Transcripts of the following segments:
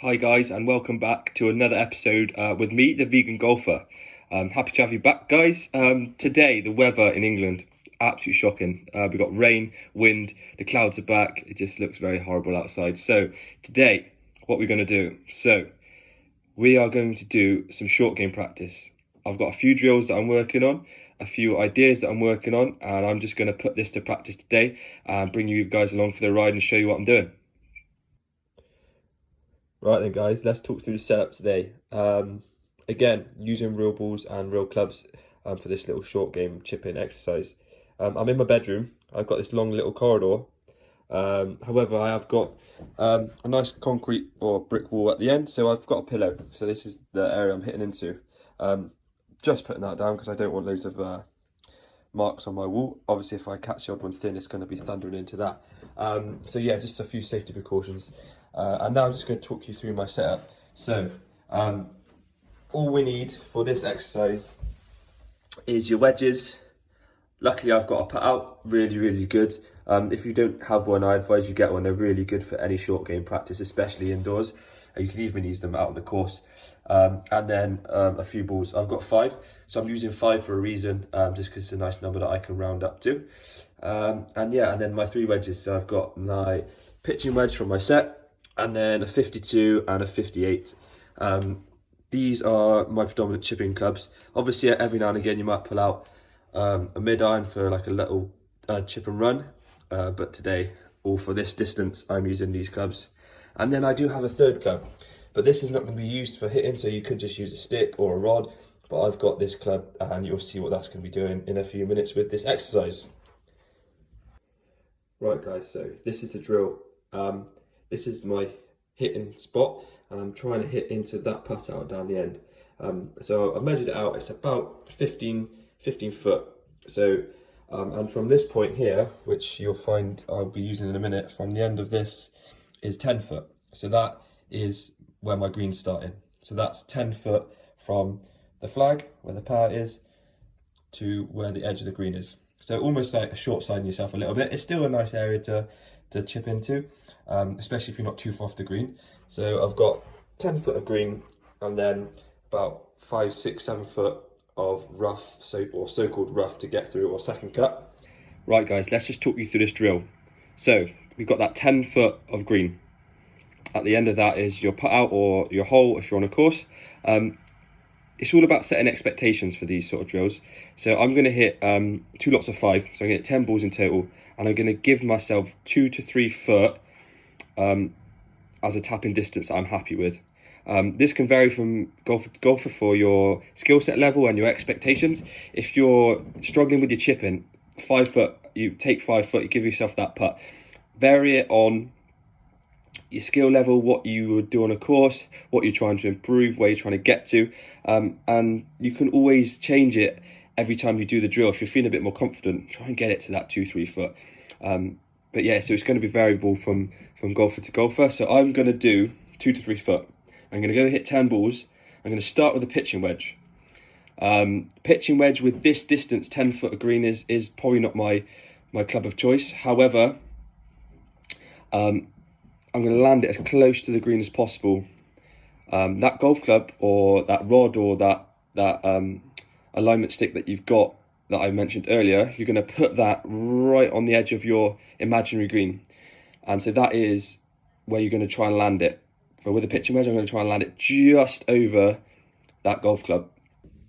Hi guys, and welcome back to another episode with me, the Vegan Golfer. Happy to have you back, guys. Today, the weather in England, absolutely shocking. We've got rain, wind, the clouds are back. It just looks very horrible outside. So today, what we're going to do? So we are going to do some short game practice. I've got a few drills that I'm working on, a few ideas that I'm working on, and I'm just going to put this to practice today and bring you guys along for the ride and show you what I'm doing. Right then guys, let's talk through the setup today. Again, using real balls and real clubs for this little short game chip-in exercise. I'm in my bedroom. I've got this long little corridor. However, I have got a nice concrete or brick wall at the end, so I've got a pillow. So this is the area I'm hitting into. Just putting that down because I don't want loads of marks on my wall. Obviously, if I catch the odd one thin, it's going to be thundering into that. So yeah, just a few safety precautions. And now I'm just going to talk you through my setup. So all we need for this exercise is your wedges. Luckily I've got a put out, really good. If you don't have one, I advise you get one. They're really good for any short game practice, especially indoors. You can even use them out on the course. And then a few balls. I've got 5, so I'm using 5 for a reason, just because it's a nice number that I can round up to. And then my 3 wedges. So I've got my pitching wedge from my set, and then a 52 and a 58. These are my predominant chipping clubs. Obviously, every now and again you might pull out a mid-iron for like a little chip and run, but today, all for this distance, I'm using these clubs. And then I do have a 3rd club, but this is not going to be used for hitting, so you could just use a stick or a rod, but I've got this club, and you'll see what that's going to be doing in a few minutes with this exercise. Right guys, so this is the drill. This is my hitting spot, and I'm trying to hit into that putt out down the end. So I've measured it out, it's about 15 foot. So, and from this point here, which you'll find I'll be using in a minute, from the end of this is 10 foot. So that is where my green's starting. So that's 10 foot from the flag, where the par is, to where the edge of the green is. So almost like short siding yourself a little bit. It's still a nice area to chip into, especially if you're not too far off the green. So I've got 10 foot of green, and then about 5, 6, 7 foot of rough, so-called rough to get through, or second cut. Right guys, let's just talk you through this drill. So we've got that 10 foot of green. At the end of that is your putt out or your hole if you're on a course. It's all about setting expectations for these sort of drills. So I'm going to hit 2 lots of 5, so I'm going to hit 10 balls in total, and I'm going to give myself 2 to 3 foot as a tapping distance that I'm happy with. This can vary from golfer for your skill set level and your expectations. If you're struggling with your chipping, 5 foot, you take 5 foot, you give yourself that putt. Vary it on your skill level, what you would do on a course, what you're trying to improve, where you're trying to get to, and you can always change it every time you do the drill. If you're feeling a bit more confident, try and get it to that 2-3 foot. But yeah, so it's going to be variable from golfer to golfer. So I'm going to do 2 to 3 foot. I'm going to go hit 10 balls. I'm going to start with a pitching wedge. Pitching wedge with this distance, 10 foot of green, is probably not my club of choice. However, I'm going to land it as close to the green as possible. That golf club or that rod or that alignment stick that you've got that I mentioned earlier, you're going to put that right on the edge of your imaginary green. And so that is where you're going to try and land it. So with a pitching wedge, I'm going to try and land it just over that golf club.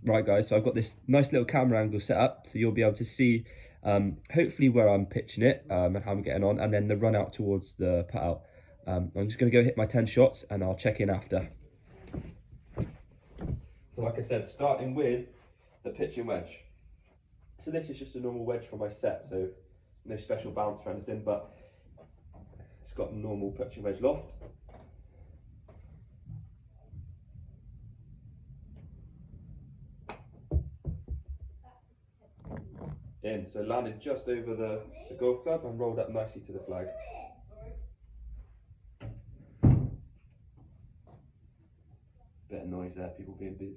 Right guys, so I've got this nice little camera angle set up, so you'll be able to see hopefully where I'm pitching it and how I'm getting on, and then the run out towards the putt out. I'm just going to go hit my 10 shots and I'll check in after. So like I said, starting with the pitching wedge. So this is just a normal wedge for my set, so no special bounce or anything, but it's got a normal pitching wedge loft. In, so landed just over the golf club and rolled up nicely to the flag. Bit of noise there, people being busy.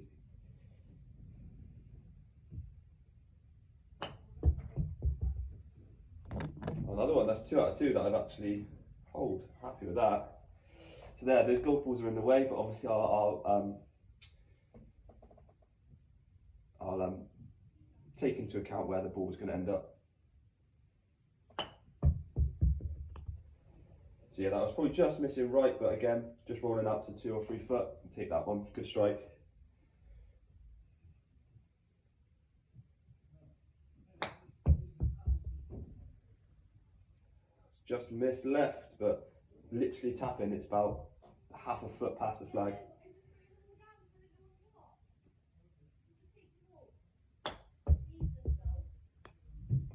Another one, that's 2 out of 2 that I've actually holed. Happy with that. So there, those golf balls are in the way, but obviously I'll take into account where the ball's going to end up. So yeah, that was probably just missing right, but again, just rolling out to 2 or 3 foot and take that one. Good strike. Just missed left, but literally tapping, it's about half a foot past the flag.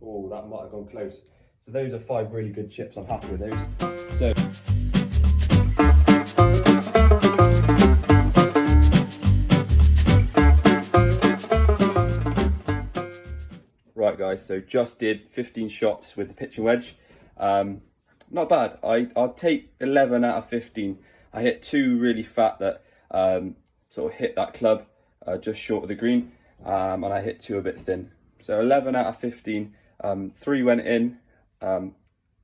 Oh, that might have gone close. So those are 5 really good chips. I'm happy with those. So right guys, so just did 15 shots with the pitching wedge. Not bad. I'll take 11 out of 15. I hit 2 really fat that sort of hit that club just short of the green, and I hit 2 a bit thin. So 11 out of 15. 3 went in.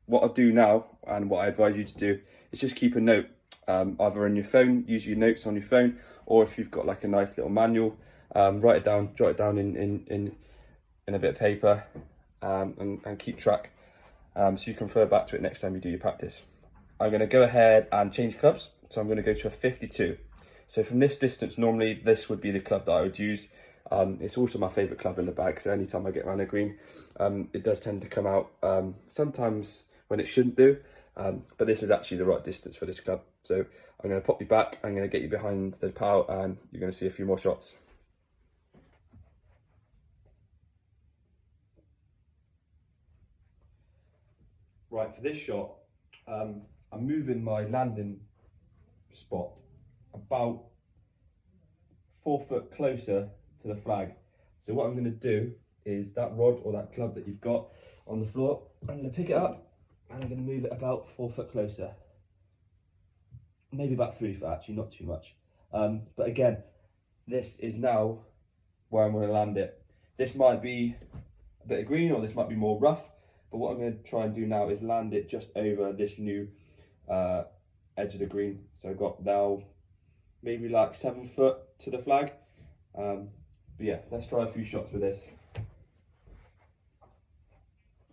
What I'll do now, and what I advise you to do, is just keep a note, either on your phone, use your notes on your phone, or if you've got like a nice little manual, write it down, jot it down in a bit of paper, and keep track, so you can refer back to it next time you do your practice. I'm going to go ahead and change clubs, so I'm going to go to a 52. So from this distance, normally this would be the club that I would use. It's also my favourite club in the bag, so anytime I get around a green, it does tend to come out sometimes when it shouldn't do, but this is actually the right distance for this club. So I'm going to pop you back, I'm going to get you behind the pile, and you're going to see a few more shots. Right, for this shot, I'm moving my landing spot about 4 foot closer to the flag. So what I'm going to do is that rod or that club that you've got on the floor, I'm going to pick it up and I'm going to move it about 4 foot closer. Maybe about 3 foot actually, not too much. But again, this is now where I'm going to land it. This might be a bit of green, or this might be more rough, but what I'm going to try and do now is land it just over this new edge of the green. So I've got now maybe like 7 foot to the flag. But yeah, let's try a few shots with this.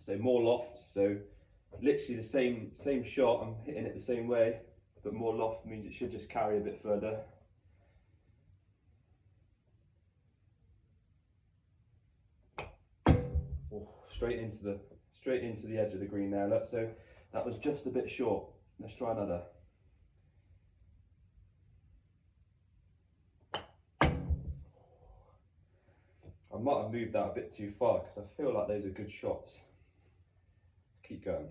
So more loft, so literally the same shot, I'm hitting it the same way, but more loft means it should just carry a bit further. Oh, straight into the edge of the green there. Look, so that was just a bit short. Let's try another. I might have moved that a bit too far because I feel like those are good shots. Keep going.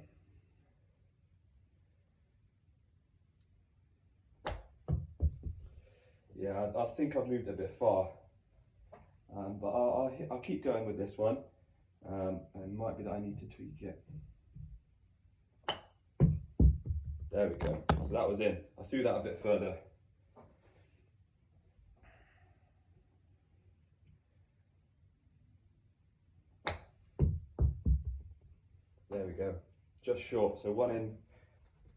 Yeah, I think I've moved a bit far, but I'll keep going with this one. And it might be that I need to tweak it. There we go. So that was in. I threw that a bit further. There we go. Just short. So 1 in,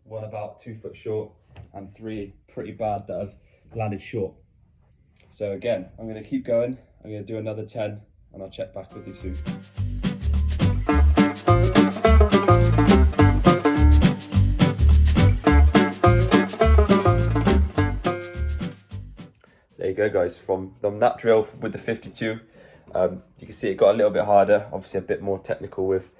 1 about 2 foot short, and 3 pretty bad that have landed short. So again, I'm going to keep going. I'm going to do another 10, and I'll check back with you soon. There you go guys, from that drill with the 52, you can see it got a little bit harder, obviously a bit more technical with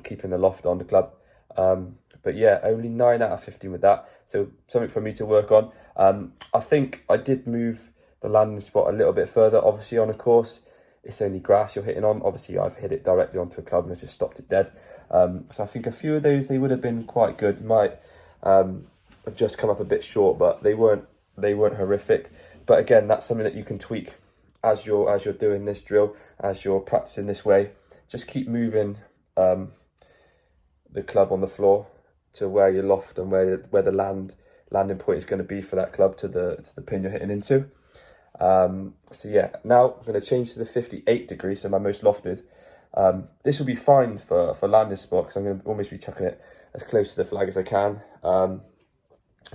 keeping the loft on the club. But yeah, only 9 out of 15 with that, so something for me to work on. I think I did move the landing spot a little bit further. Obviously on a course, it's only grass you're hitting on. Obviously I've hit it directly onto a club and it's just stopped it dead. So I think a few of those, they would have been quite good. Might have just come up a bit short, but they weren't horrific. But again, that's something that you can tweak as you're doing this drill, as you're practicing this way. Just keep moving the club on the floor to where your loft and where the landing point is going to be for that club to the pin you're hitting into. So yeah, now I'm going to change to the 58 degree, so my most lofted. This will be fine for landing spot because I'm going to almost be chucking it as close to the flag as I can.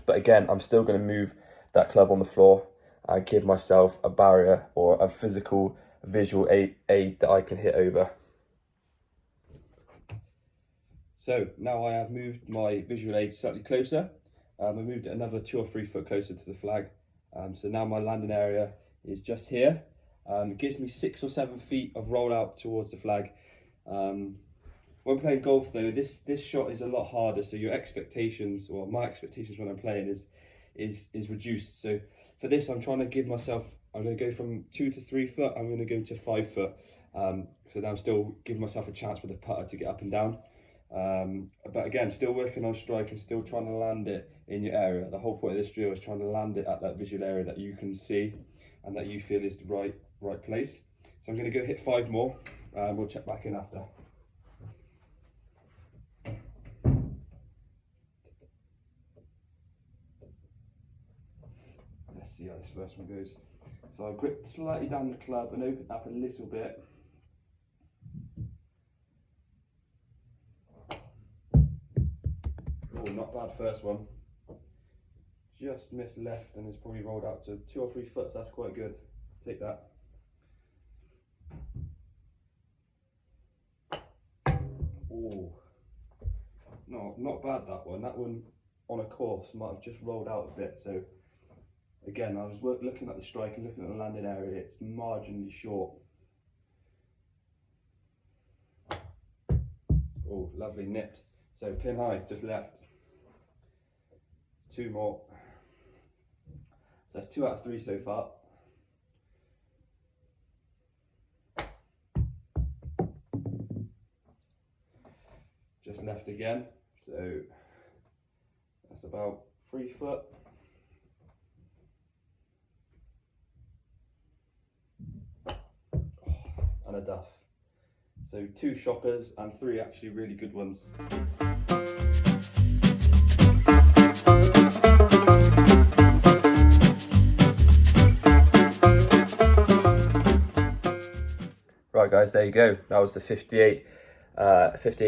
But again, I'm still going to move that club on the floor and give myself a barrier or a physical visual aid that I can hit over. So now I have moved my visual aid slightly closer. I moved it another 2 or 3 foot closer to the flag. So now my landing area is just here. It gives me 6 or 7 feet of rollout towards the flag. When playing golf though, this shot is a lot harder, so your expectations, or my expectations when I'm playing is reduced. So for this, I'm trying to give myself, I'm going to go from 2 to 3 foot, I'm going to go to 5 foot. So now I'm still giving myself a chance with the putter to get up and down. But again, still working on strike and still trying to land it in your area. The whole point of this drill is trying to land it at that visual area that you can see and that you feel is the right place. So I'm going to go hit 5 more, and we'll check back in after. Let's see how this first one goes. So I'll grip slightly down the club and open up a little bit. Oh, not bad first one. Just missed left and it's probably rolled out to 2 or 3 foot, so that's quite good. Take that. Oh, no, not bad that one. That one on a course might have just rolled out a bit. So again, I was looking at the strike and looking at the landing area. It's marginally short. Oh, lovely nipped. So pin high, just left. 2 more. So that's 2 out of 3 so far. Just left again. So that's about 3 foot. And a duff. So 2 shockers and 3 actually really good ones. Right guys, there you go. That was the 58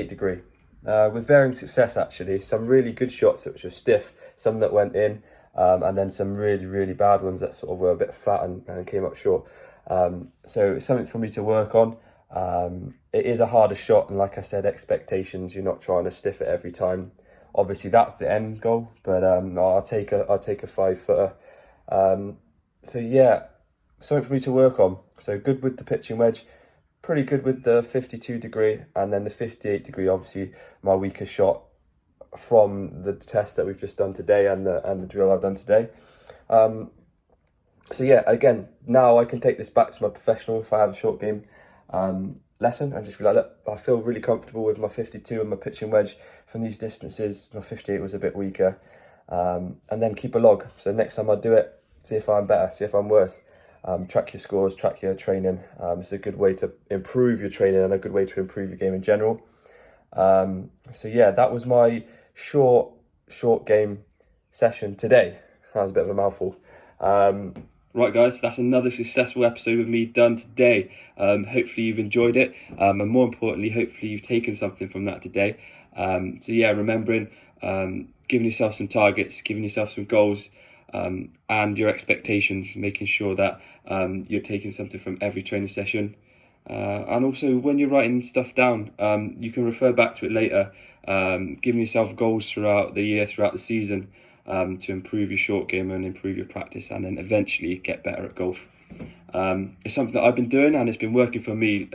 degree. With varying success actually. Some really good shots which were stiff, some that went in, and then some really bad ones that sort of were a bit fat and came up short. So it's something for me to work on. It is a harder shot, and like I said, expectations, you're not trying to stiff it every time. Obviously that's the end goal, but I'll take a 5 footer. So yeah, something for me to work on. So good with the pitching wedge, pretty good with the 52 degree, and then the 58 degree, obviously my weaker shot from the test that we've just done today and the drill I've done today. So yeah, again, now I can take this back to my professional if I have a short game lesson and just be like, look, I feel really comfortable with my 52 and my pitching wedge from these distances. My 58 was a bit weaker, and then keep a log. So next time I do it, see if I'm better, see if I'm worse. Track your scores, track your training. It's a good way to improve your training and a good way to improve your game in general. So yeah, that was my short game session today. That was a bit of a mouthful. Right guys, that's another successful episode with me done today. Hopefully you've enjoyed it, and more importantly, hopefully you've taken something from that today. So yeah, remembering, giving yourself some targets, giving yourself some goals, and your expectations, making sure that you're taking something from every training session. And also when you're writing stuff down, you can refer back to it later, giving yourself goals throughout the year, throughout the season, to improve your short game and improve your practice, and then eventually get better at golf. It's something that I've been doing and it's been working for me,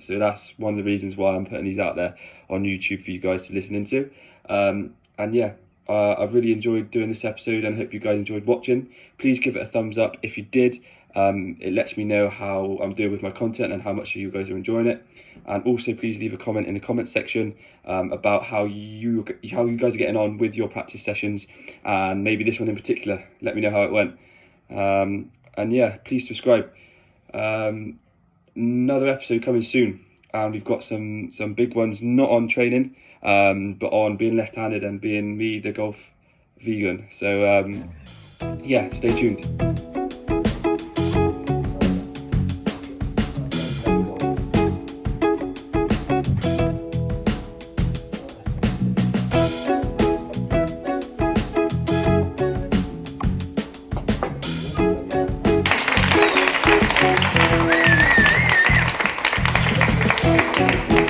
so that's one of the reasons why I'm putting these out there on YouTube for you guys to listen into. And yeah, I've really enjoyed doing this episode and hope you guys enjoyed watching. Please give it a thumbs up if you did. It lets me know how I'm doing with my content and how much you guys are enjoying it. And also please leave a comment in the comment section about how you guys are getting on with your practice sessions, and maybe this one in particular. Let me know how it went. And yeah, please subscribe. Another episode coming soon, and we've got some big ones, not on training, but on being left-handed and being me, the golf vegan. So yeah, stay tuned. Bye.